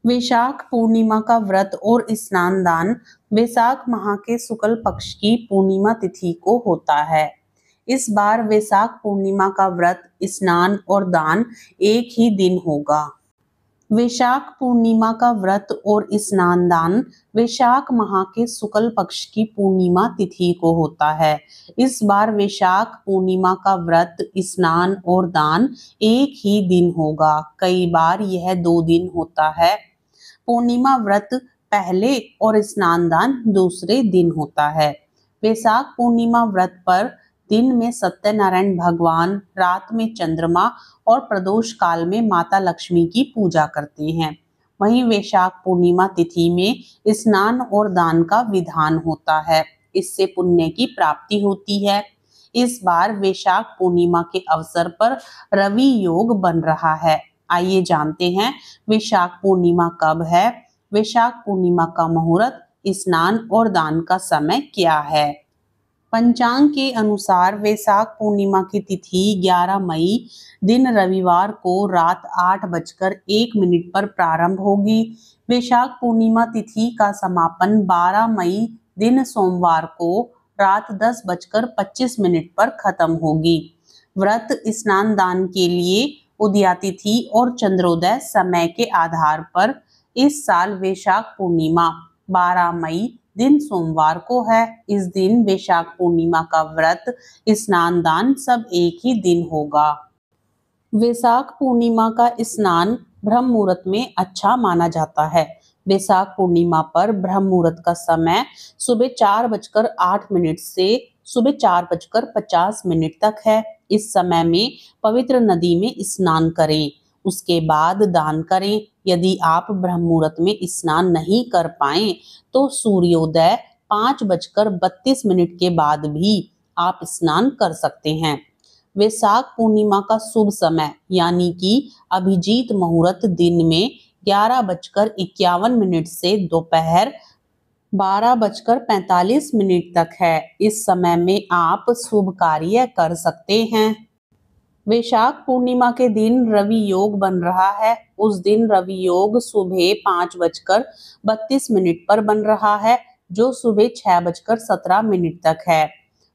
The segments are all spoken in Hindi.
वैशाख पूर्णिमा का व्रत और स्नान दान वैशाख माह के शुक्ल पक्ष की पूर्णिमा तिथि को होता है। इस बार वैशाख पूर्णिमा का व्रत, स्नान और दान एक ही दिन होगा। वैशाख पूर्णिमा का व्रत और स्नान दान वैशाख माह के शुक्ल पक्ष की पूर्णिमा तिथि को होता है। इस बार वैशाख पूर्णिमा का व्रत, स्नान और दान एक ही दिन होगा। कई बार यह 2 दिन होता है। पूर्णिमा व्रत पहले और स्नान दान दूसरे दिन होता है। वैशाख पूर्णिमा व्रत पर दिन में सत्यनारायण भगवान, रात में चंद्रमा और प्रदोष काल में माता लक्ष्मी की पूजा करते हैं। वहीं वैशाख पूर्णिमा तिथि में स्नान और दान का विधान होता है। इससे पुण्य की प्राप्ति होती है। इस बार वैशाख पूर्णिमा के अवसर पर रवि योग बन रहा है। आइए जानते हैं वैशाख पूर्णिमा कब है, वैशाख पूर्णिमा का मुहूर्त, स्नान और दान का समय क्या है। पंचांग के अनुसार वैशाख पूर्णिमा की तिथि 11 मई दिन रविवार को रात 8:01 पर प्रारंभ होगी। वैशाख पूर्णिमा तिथि का समापन 12 मई दिन सोमवार को रात 10:25 पर खत्म होगी। व्रत, स्नान दान के लिए उदयातिथि और चंद्रोदय समय के आधार पर इस साल वैशाख पूर्णिमा 12 मई दिन सोमवार को है। इस दिन वैशाख पूर्णिमा का व्रत, स्नान दान सब एक ही दिन होगा। वैशाख पूर्णिमा का स्नान ब्रह्म मुहूर्त में अच्छा माना जाता है। वैशाख पूर्णिमा पर ब्रह्म मुहूर्त का समय सुबह 4:08 से सुबह 4:50 तक है। इस समय में पवित्र नदी में स्नान करें, उसके बाद दान करें। यदि आप ब्रह्म मुहूर्त में स्नान नहीं कर पाए तो सूर्योदय 5:32 के बाद भी आप स्नान कर सकते हैं। वैशाख पूर्णिमा का शुभ समय यानी कि अभिजीत मुहूर्त दिन में 11:51 से दोपहर 12:45 तक है। इस समय में आप शुभ कार्य कर सकते हैं। वैशाख पूर्णिमा के दिन रवि योग बन रहा है। उस दिन रवि योग सुबह 5:32 पर बन रहा है, जो सुबह 6:17 तक है।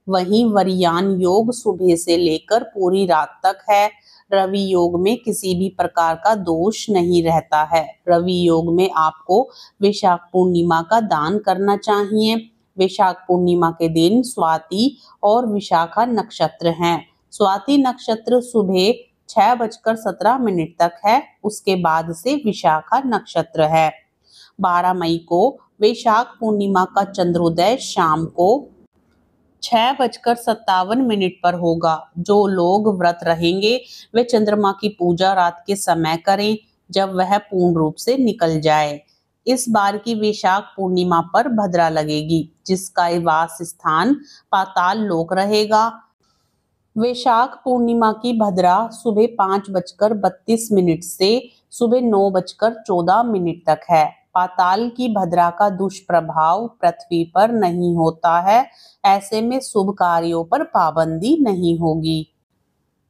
वहीं वरियान योग सुबह से लेकर पूरी रात तक है। रवि योग में किसी भी प्रकार का दोष नहीं रहता है। रवि योग में आपको वैशाख पूर्णिमा का दान करना चाहिए। वैशाख पूर्णिमा के दिन स्वाति और विशाखा नक्षत्र हैं। स्वाति नक्षत्र सुबह 6:17 तक है, उसके बाद से विशाखा नक्षत्र है। 12 मई को वैशाख पूर्णिमा का चंद्रोदय शाम को 6:57 पर होगा। जो लोग व्रत रहेंगे वे चंद्रमा की पूजा रात के समय करें, जब वह पूर्ण रूप से निकल जाए। इस बार की वैशाख पूर्णिमा पर भद्रा लगेगी, जिसका वास स्थान पाताल लोक रहेगा। वैशाख पूर्णिमा की भद्रा सुबह 5:32 से सुबह 9:14 तक है। पाताल की भद्रा का दुष्प्रभाव पृथ्वी पर नहीं होता है। ऐसे में शुभ कार्यों पर पाबंदी नहीं होगी।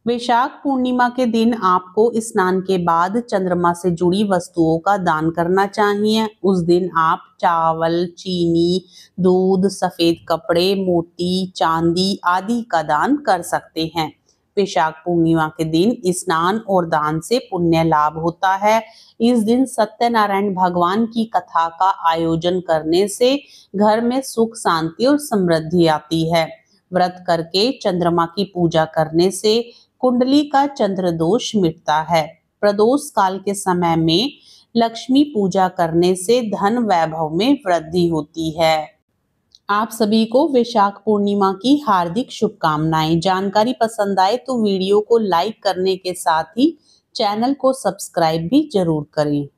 वैशाख पूर्णिमा के दिन आपको स्नान के बाद चंद्रमा से जुड़ी वस्तुओं का दान करना चाहिए। उस दिन आप चावल, चीनी, दूध, सफेद कपड़े, मोती, चांदी आदि का दान कर सकते हैं। वैशाख पूर्णिमा के दिन स्नान और दान से पुण्य लाभ होता है। इस दिन सत्यनारायण भगवान की कथा का आयोजन करने से घर में सुख, शांति और समृद्धि आती है। व्रत करके चंद्रमा की पूजा करने से कुंडली का चंद्र दोष मिटता है। प्रदोष काल के समय में लक्ष्मी पूजा करने से धन वैभव में वृद्धि होती है। आप सभी को वैशाख पूर्णिमा की हार्दिक शुभकामनाएं। जानकारी पसंद आए तो वीडियो को लाइक करने के साथ ही चैनल को सब्सक्राइब भी जरूर करें।